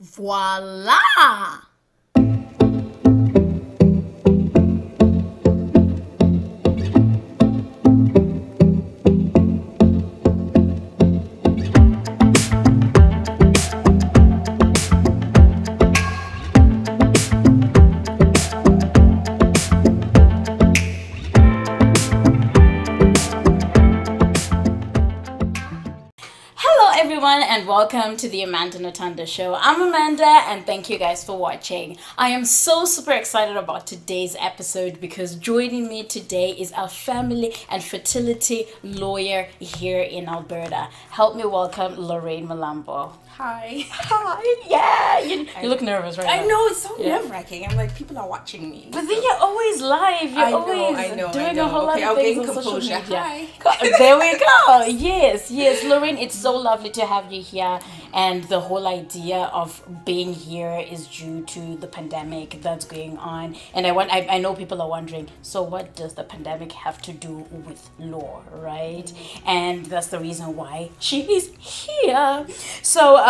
Voila! And welcome to the Amanda Natanda Show. I'm Amanda and thank you guys for watching. I am so super excited about today's episode because joining me today is our family and fertility lawyer here in Alberta. Help me welcome Lorraine Mlambo. Hi. Hi. Yeah. You look nervous right now. I know, it's so nerve-wracking. I'm like, people are watching me. But then you're always live. You're always doing a whole lot of things on social media. Hi. There we go. Yes. Lorraine, it's so lovely to have you here. And the whole idea of being here is due to the pandemic that's going on. And I know people are wondering, so what does the pandemic have to do with law, right? And that's the reason why she is here. So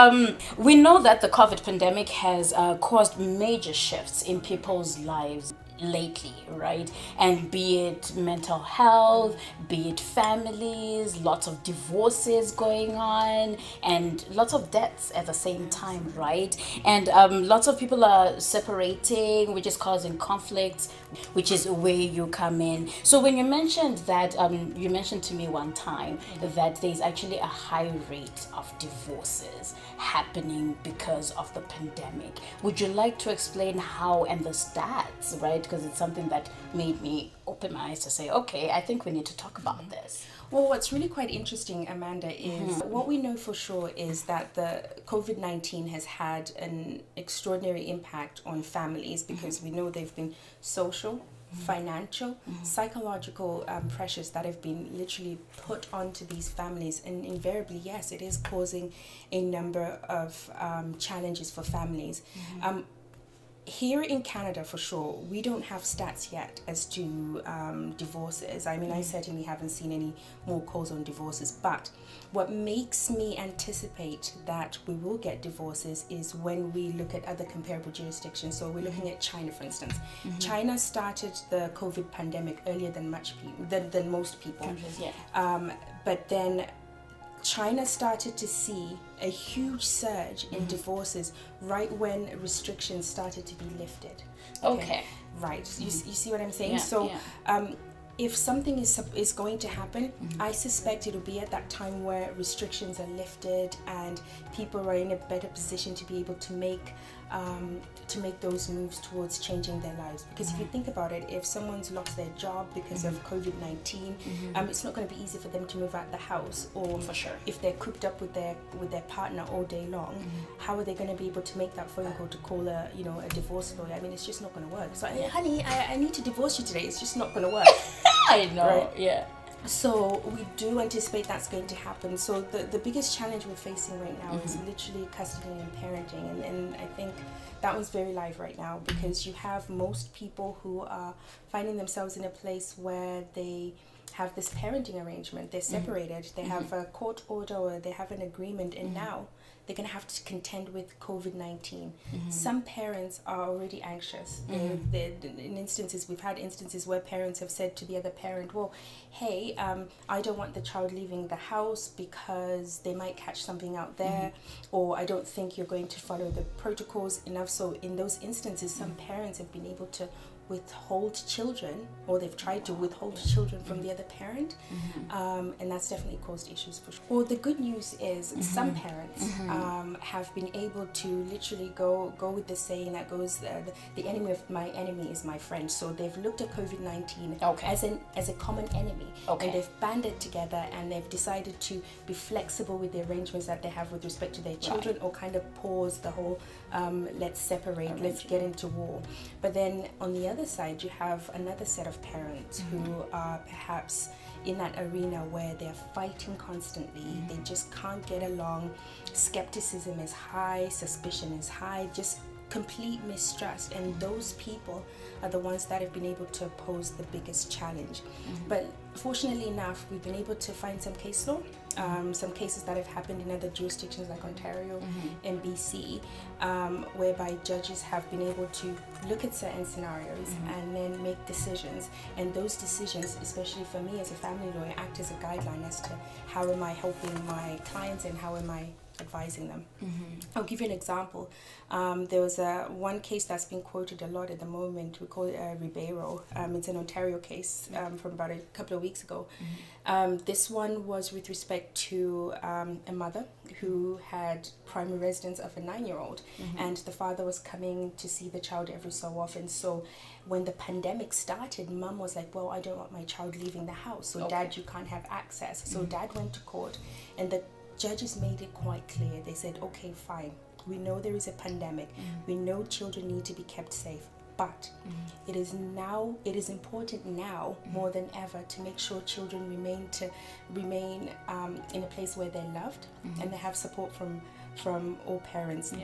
we know that the COVID pandemic has caused major shifts in people's lives lately, right? And be it mental health, be it families, lots of divorces going on, and lots of deaths at the same time, right? And lots of people are separating, which is causing conflicts, which is where you come in. So when you mentioned that, you mentioned to me one time that there's actually a high rate of divorces happening because of the pandemic. Would you like to explain how and the stats, right? Because it's something that made me open my eyes to say, okay, I think we need to talk about this. Well, what's really quite interesting, Amanda, is what we know for sure is that the COVID-19 has had an extraordinary impact on families because we know they've been social, financial, psychological pressures that have been literally put onto these families, and invariably, yes, it is causing a number of challenges for families. Here in Canada, for sure, we don't have stats yet as to divorces. I mean, I certainly haven't seen any more calls on divorces, but what makes me anticipate that we will get divorces is when we look at other comparable jurisdictions. So we're looking at China, for instance. China started the COVID pandemic earlier than most people. But then China started to see a huge surge in divorces right when restrictions started to be lifted. Okay. Right. You see what I'm saying? If something is going to happen, I suspect it'll be at that time where restrictions are lifted and people are in a better position to be able to make those moves towards changing their lives. Because if you think about it, if someone's lost their job because of COVID-19, it's not going to be easy for them to move out the house. Or for sure, if they're cooped up with their partner all day long, how are they going to be able to make that phone call to call a divorce lawyer? I mean, it's just not going to work. So, honey, I need to divorce you today. It's just not going to work. I know, right? Yeah. So we do anticipate that's going to happen. So the biggest challenge we're facing right now is literally custody and parenting. And I think that one's very live right now because you have most people who are finding themselves in a place where they have this parenting arrangement. They're separated. They have a court order or they have an agreement, and now they're going to have to contend with COVID-19. Some parents are already anxious. We've had instances where parents have said to the other parent, well, hey, I don't want the child leaving the house because they might catch something out there, or I don't think you're going to follow the protocols enough. So in those instances, some parents have been able to withhold children, or they've tried to withhold children from the other parent, and that's definitely caused issues for sure. Well, the good news is some parents have been able to literally go with the saying that goes, the enemy of my enemy is my friend. So they've looked at COVID-19 as a common enemy, and they've banded together and they've decided to be flexible with the arrangements that they have with respect to their children, or kind of pause the whole let's separate, let's get into war. But then on the other side, you have another set of parents who are perhaps in that arena where they're fighting constantly. They just can't get along. Skepticism is high, suspicion is high, just complete mistrust, and those people are the ones that have been able to pose the biggest challenge. But fortunately enough, we've been able to find some case law some cases that have happened in other jurisdictions like Ontario and BC, whereby judges have been able to look at certain scenarios and then make decisions. And those decisions, especially for me as a family lawyer, act as a guideline as to how am I helping my clients and how am I advising them. I'll give you an example. There was one case that's been quoted a lot at the moment. We call it Ribeiro. It's an Ontario case from about a couple of weeks ago. This one was with respect to a mother who had primary residence of a 9-year-old, and the father was coming to see the child every so often. So when the pandemic started, mum was like, well, I don't want my child leaving the house, so dad, you can't have access. So dad went to court, and the judges made it quite clear. They said, okay, fine, we know there is a pandemic, we know children need to be kept safe, but it is important now more than ever to make sure children remain in a place where they're loved and they have support from all parents.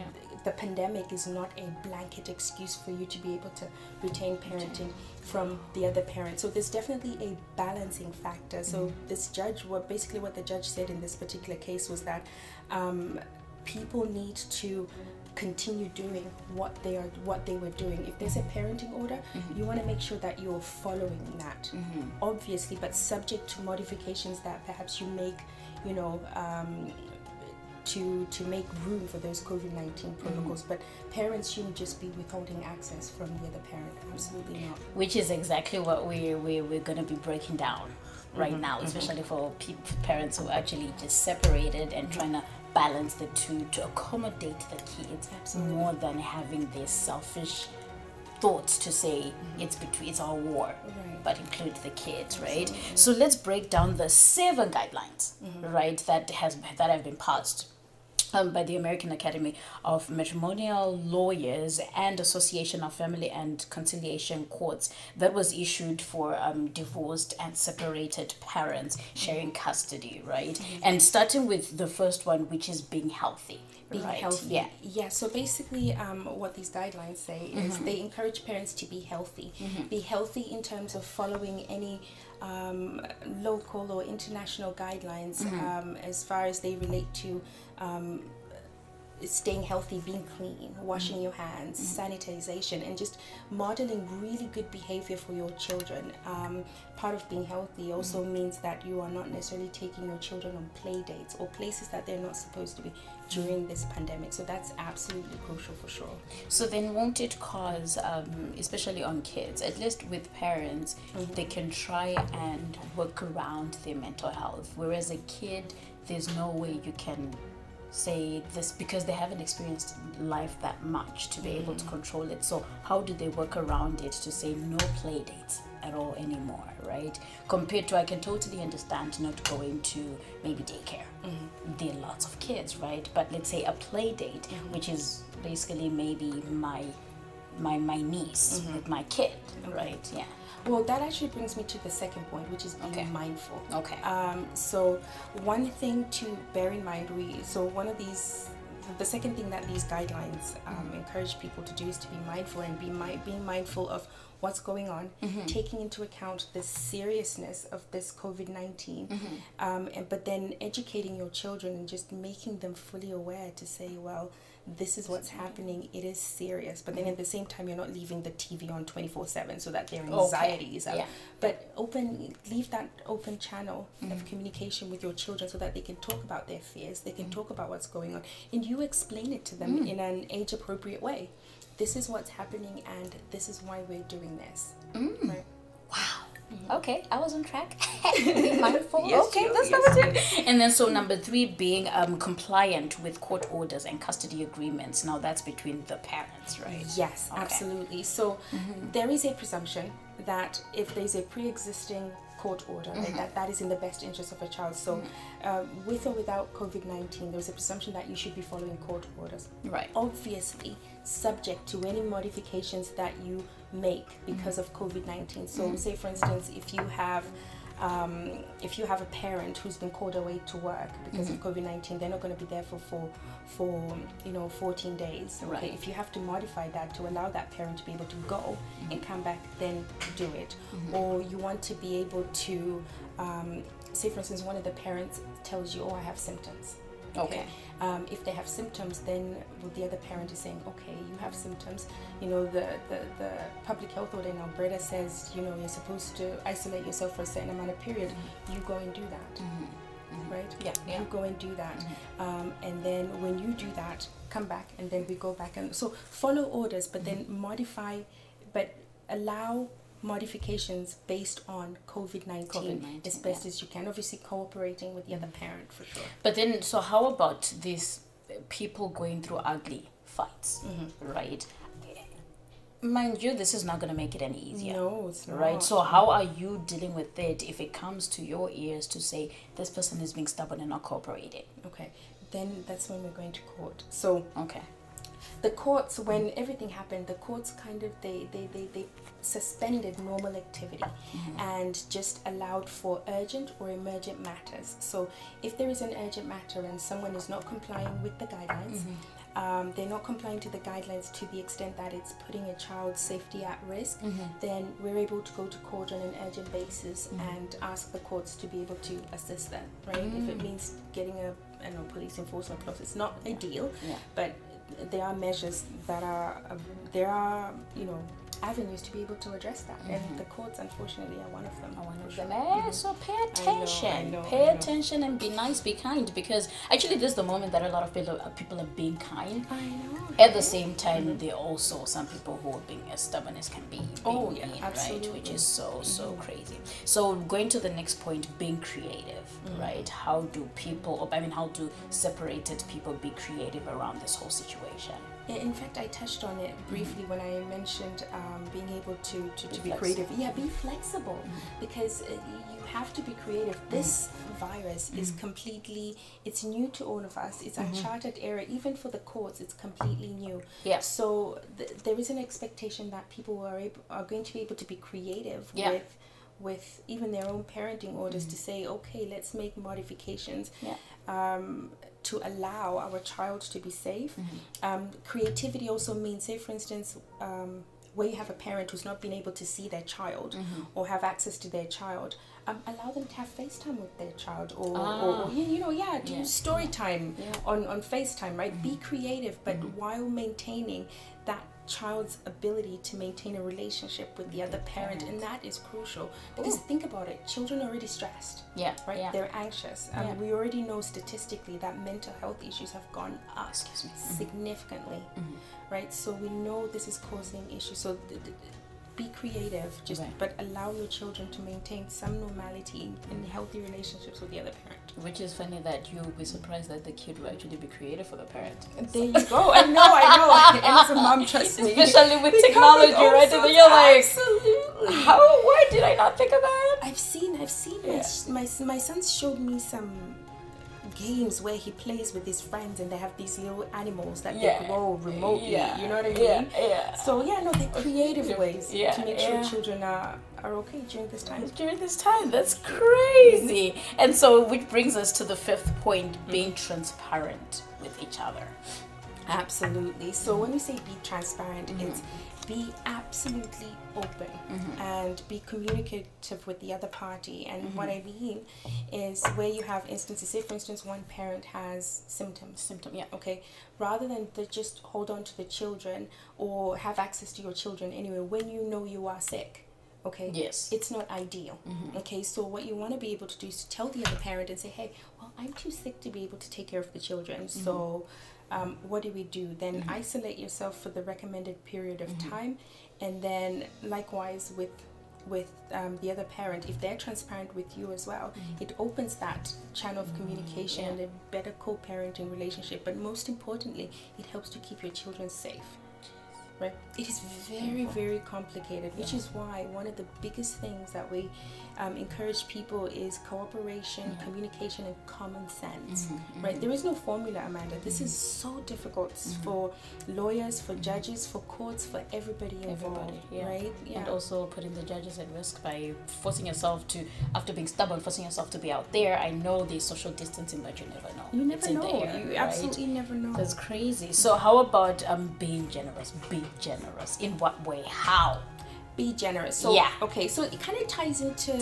The pandemic is not a blanket excuse for you to be able to retain parenting from the other parent. So there's definitely a balancing factor. So this judge, what the judge said in this particular case was that people need to continue doing what they were doing. If there's a parenting order, you want to make sure that you're following that, obviously, but subject to modifications that perhaps you make, to make room for those COVID-19 protocols. But parents shouldn't just be withholding access from the other parent. Absolutely not. Which is exactly what we're going to be breaking down right now, especially for parents who are actually just separated and trying to balance the two to accommodate the kids more than having these selfish thoughts to say it's our war, but include the kids, right? So let's break down the 7 guidelines, right, that have been passed by the American Academy of Matrimonial Lawyers and Association of Family and Conciliation Courts, that was issued for divorced and separated parents sharing custody, right? And starting with the first one, which is being healthy. Being healthy. Yeah, so basically what these guidelines say is they encourage parents to be healthy. Be healthy in terms of following any local or international guidelines as far as they relate to staying healthy, being clean, washing your hands, sanitization, and just modeling really good behavior for your children. Part of being healthy also means that you are not necessarily taking your children on play dates or places that they're not supposed to be during this pandemic. So that's absolutely crucial for sure. So then won't it cause, especially on kids, at least with parents, they can try and work around their mental health, whereas a kid, there's no way you can say this because they haven't experienced life that much to be able to control it. So how do they work around it to say no play dates at all anymore, right? Compared to, I can totally understand not going to maybe daycare. There are lots of kids, right? But let's say a play date, which is basically maybe my niece with my kid, right? Yeah. Well, that actually brings me to the second point, which is being mindful. Okay. So one thing to bear in mind, the second thing that these guidelines encourage people to do is to be mindful and being mindful of what's going on, taking into account the seriousness of this COVID-19, but then educating your children and just making them fully aware to say, well, this is what's happening, it is serious, but then at the same time you're not leaving the TV on 24/7 so that their anxiety is out. But leave that open channel of communication with your children so that they can talk about their fears, they can talk about what's going on, and you explain it to them in an age appropriate way. This is what's happening and this is why we're doing this. Right? Wow. Okay, I was on track. Be mindful. Yes, okay, that's number 2. And then so number 3 being compliant with court orders and custody agreements. Now that's between the parents, right? Yes, absolutely. So there is a presumption that if there's a pre-existing court order, that is in the best interest of a child. So with or without COVID-19, there's a presumption that you should be following court orders. Right. Obviously, subject to any modifications that you make because of COVID-19. So say for instance, if you have a parent who's been called away to work because of COVID-19, they're not going to be there for 14 days. Okay? Right. If you have to modify that to allow that parent to be able to go and come back, then do it. Or you want to be able to say for instance one of the parents tells you, oh, I have symptoms. Okay. If they have symptoms, then the other parent is saying, okay, you have symptoms. You know, the public health order in Alberta says, you know, you're supposed to isolate yourself for a certain amount of period. You go and do that. Right? Yeah. You go and do that. And then when you do that, come back, and then we go back. And so follow orders, but then modify, but allow modifications based on COVID-19 as best as you can, obviously cooperating with the other parent for sure. But then, so how about these people going through ugly fights, right? Mind you, this is not going to make it any easier. No, it's not. Right? So how are you dealing with it if it comes to your ears to say this person is being stubborn and not cooperating? Okay, then that's when we're going to court. So okay, the courts, when everything happened, the courts kind of they suspended normal activity and just allowed for urgent or emergent matters. So if there is an urgent matter and someone is not complying with the guidelines, they're not complying to the guidelines to the extent that it's putting a child's safety at risk, then we're able to go to court on an urgent basis and ask the courts to be able to assist them, right? If it means getting a police enforcement clause, it's not ideal, but there are measures that are you know, avenues to be able to address that, and the courts unfortunately are one of them. So pay attention. I know. Pay attention and be nice, be kind, because actually this is the moment that a lot of people are being kind. I know. At the same time, there are also some people who are being as stubborn as can be. Mean, absolutely. Right? Which is so crazy. So going to the next point, being creative, right? How do separated people be creative around this whole situation? In fact, I touched on it briefly when I mentioned being able to be creative. Yeah, be flexible, because you have to be creative. This virus is completely, it's new to all of us. It's uncharted area. Even for the courts, it's completely new. Yeah. So there is an expectation that people are going to be able to be creative with even their own parenting orders to say, okay, let's make modifications to allow our child to be safe. Creativity also means, say for instance, where you have a parent who's not been able to see their child or have access to their child, allow them to have FaceTime with their child, or do story time on FaceTime, right? Be creative, but while maintaining that child's ability to maintain a relationship with the other parent, and that is crucial, because think about it, children are already stressed, right? They're anxious, and we already know statistically that mental health issues have gone up significantly, right? So we know this is causing issues. So be creative, but allow your children to maintain some normality in healthy relationships with the other parent. Which is funny that you'll be surprised that the kid will actually be creative for the parent. There you go. I know. And as a mom, trust me. Especially with technology, right? And you're like, absolutely. Why did I not think of that? I've seen. My son showed me some games where he plays with his friends, and they have these little animals that they grow remotely. You know what I mean? So they're creative ways to make sure children are okay during this time. That's crazy. And so, which brings us to the fifth point, being transparent with each other. Absolutely. So when we say be transparent, it's be absolutely open and be communicative with the other party. And what I mean is, where you have instances, say for instance one parent has symptoms, okay, rather than just hold on to the children or have access to your children anyway, when you know you are sick, okay, it's not ideal. Okay, so what you want to be able to do is tell the other parent and say, hey, well, I'm too sick to be able to take care of the children, so what do we do? Then isolate yourself for the recommended period of time, and then likewise with the other parent, if they're transparent with you as well, it opens that channel of communication and a better co-parenting relationship. But most importantly, it helps to keep your children safe. Right? It is very, very complicated, which is why one of the biggest things that we encourage people is cooperation, communication, and common sense. Right? There is no formula, Amanda. This is so difficult for lawyers, for judges, for courts, for everybody involved. Right? And also putting the judges at risk by forcing yourself to, after being stubborn, forcing yourself to be out there. I know there's social distancing, but you never know. You never know. You absolutely never know. That's crazy. So how about being generous? Be generous. In what way? How? Be generous. So okay, so it kind of ties into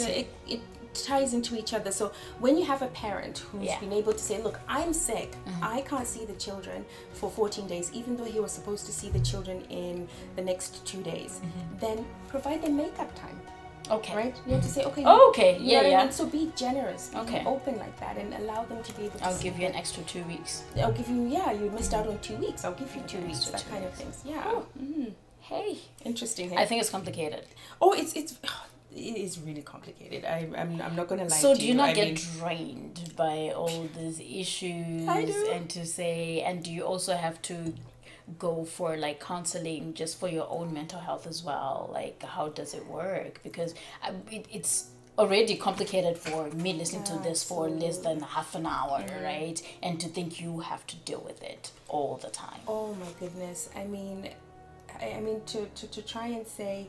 it ties into each other. So when you have a parent who's Yeah. been able to say, look, I'm sick, I can't see the children for 14 days, even though he was supposed to see the children in the next 2 days, then provide them makeup time. Okay. Right? You have to say, okay. Okay. You know what I Yeah. mean? So be generous. Be Okay. open like that and allow them to be able to I'll see give you an that. extra 2 weeks. I'll give you, yeah, you missed out on 2 weeks. I'll give you 2 Okay, weeks. extra That 2 kind of weeks. things. Yeah. Oh. Hey. Interesting. Hey? I think it's complicated. Oh, it is really complicated. I'm not gonna lie So to do you. you not I get mean, drained by all these issues? I do. And do you also have to go for like counseling just for your own mental health as well? Like, how does it work? Because it's already complicated for me listening to this for less than half an hour, right? And to think you have to deal with it all the time. oh my goodness. I mean, to try and say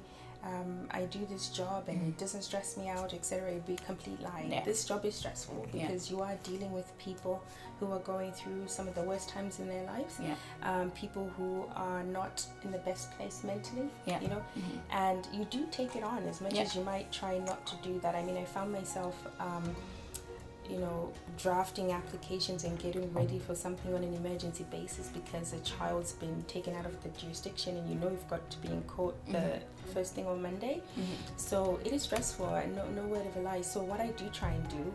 I do this job and it doesn't stress me out, etc., it'd be a complete lie. Yeah. This job is stressful because you are dealing with people who are going through some of the worst times in their lives. Yeah. People who are not in the best place mentally. Yeah. You know, and you do take it on as much Yeah. as you might try not to do that. I mean, I found myself drafting applications and getting ready for something on an emergency basis because a child's been taken out of the jurisdiction and you've got to be in court the first thing on Monday. So it is stressful, no word of a lie. So what I do try and do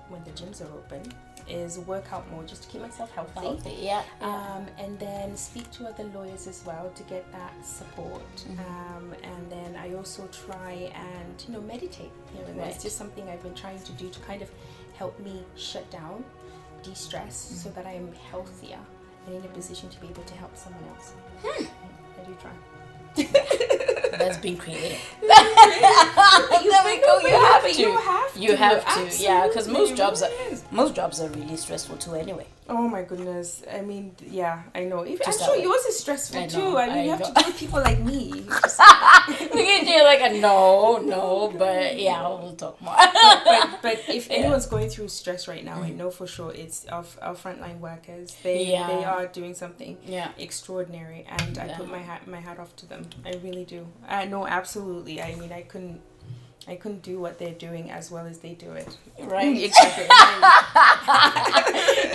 when the gyms are open is work out more just to keep myself healthy. Yeah. And then speak to other lawyers as well to get that support. And then I also try and meditate here and there. It's just something I've been trying to do to kind of help me shut down, de-stress, so that I am healthier and in a position to be able to help someone else. I do try. That's being creative. You have to. Yeah, because most jobs Absolutely. are really stressful too anyway. Oh my goodness. I mean, yeah, I know. I'm Just sure that yours is stressful I know, too. I mean, you I have to know. deal with people like me. Look at you like no, but yeah, we'll talk more. But if anyone's going through stress right now, I know for sure it's our frontline workers. They are doing something extraordinary, and I put my hat off to them. I really do. No, absolutely. I mean, I couldn't do what they're doing as well as they do it. Right. Exactly.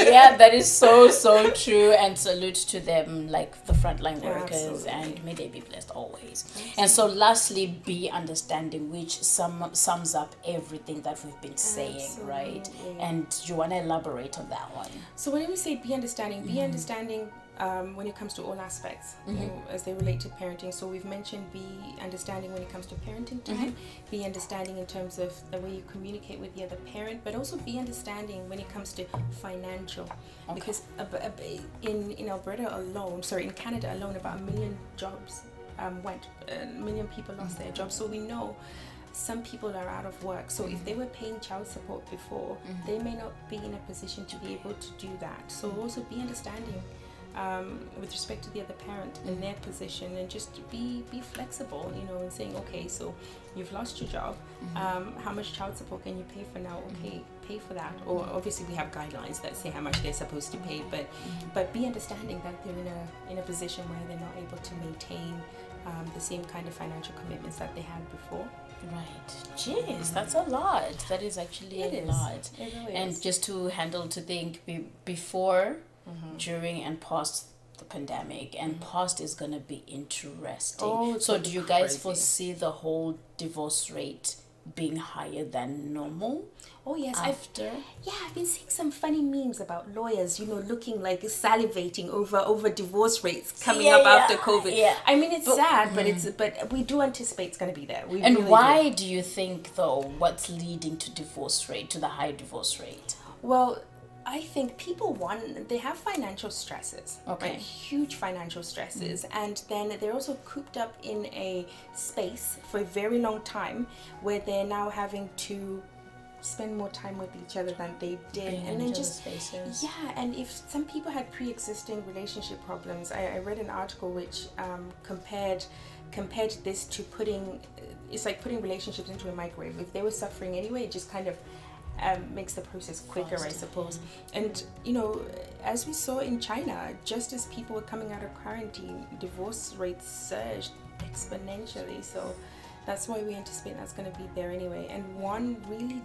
Yeah, that is so true, and salute to them, like the frontline workers. Absolutely. And may they be blessed always. And so lastly, be understanding, which sums up everything that we've been saying. Right? And do you want to elaborate on that one? So when we say be understanding when it comes to all aspects, as they relate to parenting. So we've mentioned be understanding when it comes to parenting time, be understanding in terms of the way you communicate with the other parent, but also be understanding when it comes to financial. Because in Alberta alone, in Canada alone, about 1 million jobs went, 1 million people lost their jobs. So we know some people are out of work. So if they were paying child support before, they may not be in a position to be able to do that. So also be understanding with respect to the other parent in their position, and just be flexible, and saying, okay, so you've lost your job, how much child support can you pay for now? Okay, pay for that. Or obviously we have guidelines that say how much they're supposed to pay, but be understanding that they're in a position where they're not able to maintain the same kind of financial commitments that they had before. Right. Jeez, that's a lot. That is actually a lot. It really and is. just to handle to think before, during, and post the pandemic, and post is going to be interesting. So do you guys foresee the whole divorce rate being higher than normal? Oh yes, after. I've been seeing some funny memes about lawyers, looking like salivating over divorce rates coming up after COVID. Yeah. I mean, it's sad, but we do anticipate it's going to be there. We and really why do you think though? What's leading to the high divorce rate? Well, I think people they have financial stresses, okay, huge financial stresses, and then they're also cooped up in a space for a very long time where they're now having to spend more time with each other than they did, and then just spaces. and if some people had pre-existing relationship problems, I read an article which compared this to putting relationships into a microwave. If they were suffering anyway, it just kind of makes the process quicker, I suppose. And as we saw in China, just as people were coming out of quarantine, divorce rates surged exponentially. So that's why we anticipate that's going to be there anyway. And one really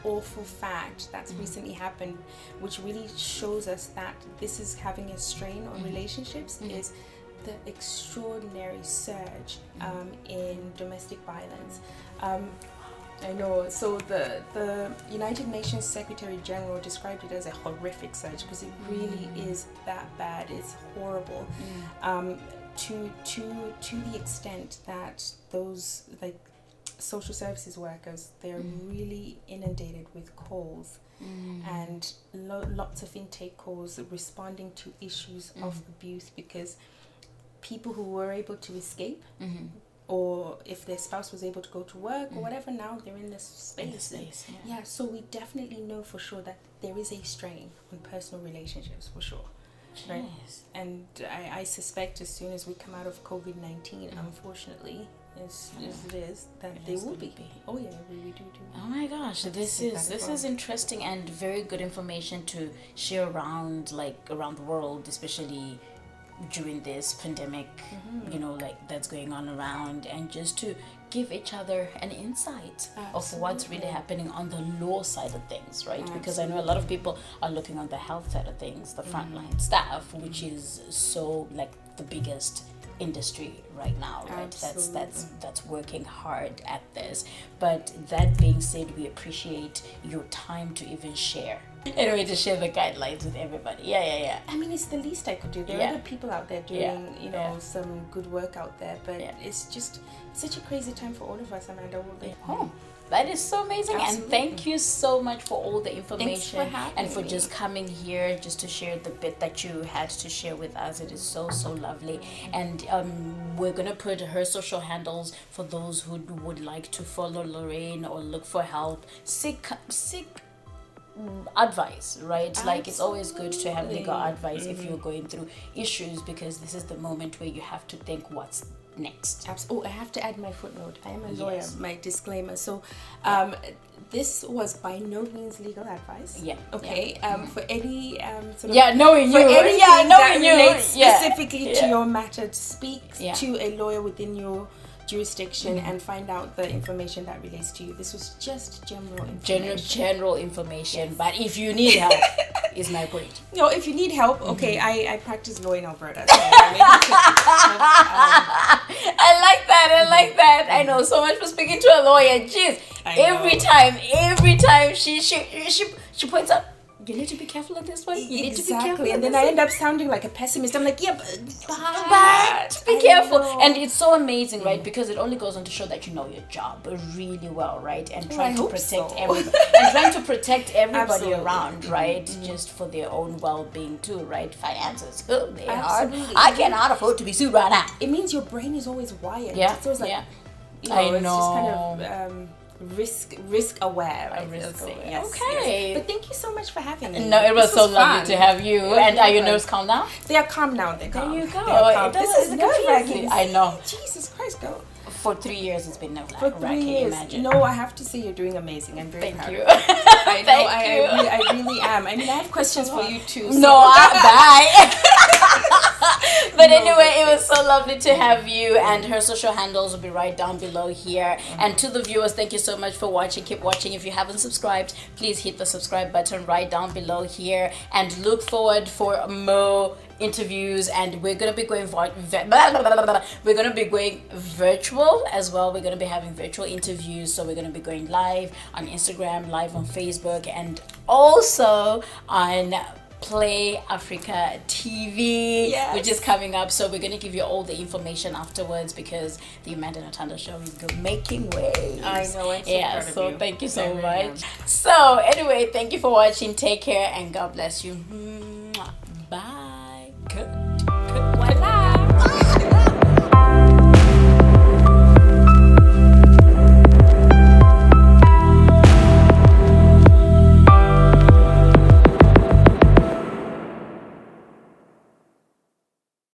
awful fact that's recently happened, which really shows us that this is having a strain on relationships, is the extraordinary surge in domestic violence. I know. So the United Nations Secretary General described it as a horrific surge, because it really is that bad. It's horrible. To the extent that those like social services workers, they're really inundated with calls and lots of intake calls responding to issues of abuse, because people who were able to escape, or if their spouse was able to go to work or whatever, now they're in this space. Yeah, so we definitely know for sure that there is a strain on personal relationships, for sure. Right? And I suspect as soon as we come out of COVID-19, unfortunately, as it is, that they will be. Oh yeah, we do. Oh my gosh, this is interesting and very good information to share around the world, especially during this pandemic, you know, like that's going on around, and just to give each other an insight of what's really happening on the law side of things, right? Because I know a lot of people are looking on the health side of things, the frontline staff, which is so like the biggest industry right now, right? That's working hard at this. But that being said, we appreciate your time to even share. Anyway, to share the guidelines with everybody. Yeah. I mean, it's the least I could do. There are other people out there doing, you know, some good work out there, but it's just such a crazy time for all of us, Amanda. That is so amazing. And thank you so much for all the information and for just coming here just to share the bit that you had to share with us. It is so lovely. And we're gonna put her social handles for those who would like to follow Lorraine or look for help, seek advice, right? Like, it's always good to have legal advice if you're going through issues, because this is the moment where you have to think what's next. Oh, I have to add my footnote. I am a lawyer, my disclaimer. So this was by no means legal advice. Okay. For any sort of knowing for you, anything that you relates specifically to your matter, speak to a lawyer within your jurisdiction and find out the information that relates to you. This was just general information. General information. But if you need help, is my point. No, if you need help, okay, I practice law in Alberta. So I like that. I know so much for speaking to a lawyer. Jeez, every time she points out, you need to be careful on this one. You need to be careful. And then I end up sounding like a pessimist. I'm like, but be careful. And it's so amazing, right? Because it only goes on to show that you know your job really well, right? And trying to protect everybody around, right? Just for their own well-being too, right? Finances, they are. I cannot afford to be sued right now. It means your brain is always wired. Yeah, it's always like, you know, it's just kind of risk aware. Yes, okay. But thank you so much for having me. No, it was so lovely to have you. And are your nerves calm now? They are calm now. There you go. This is nerve-wracking. I know. Jesus Christ, girl. For 3 years, it's been nerve-wracking. For 3 years. Imagine. No, I have to say you're doing amazing. I'm very proud. Thank you. I really am. I mean, I have questions for you too. So. No, bye. But anyway, it was so lovely to have you, and her social handles will be right down below here. And to the viewers, thank you so much for watching. Keep watching. If you haven't subscribed, please hit the subscribe button right down below here, and look forward for more interviews. And we're gonna be going virtual as well. We're gonna be having virtual interviews, so we're gonna be going live on Instagram, live on Facebook, and also on Play Africa TV, which is coming up. So we're going to give you all the information afterwards, because the Amanda Natanda show is making waves. I know. I'm so proud of you. Thank you so much. So anyway, thank you for watching. Take care and God bless you.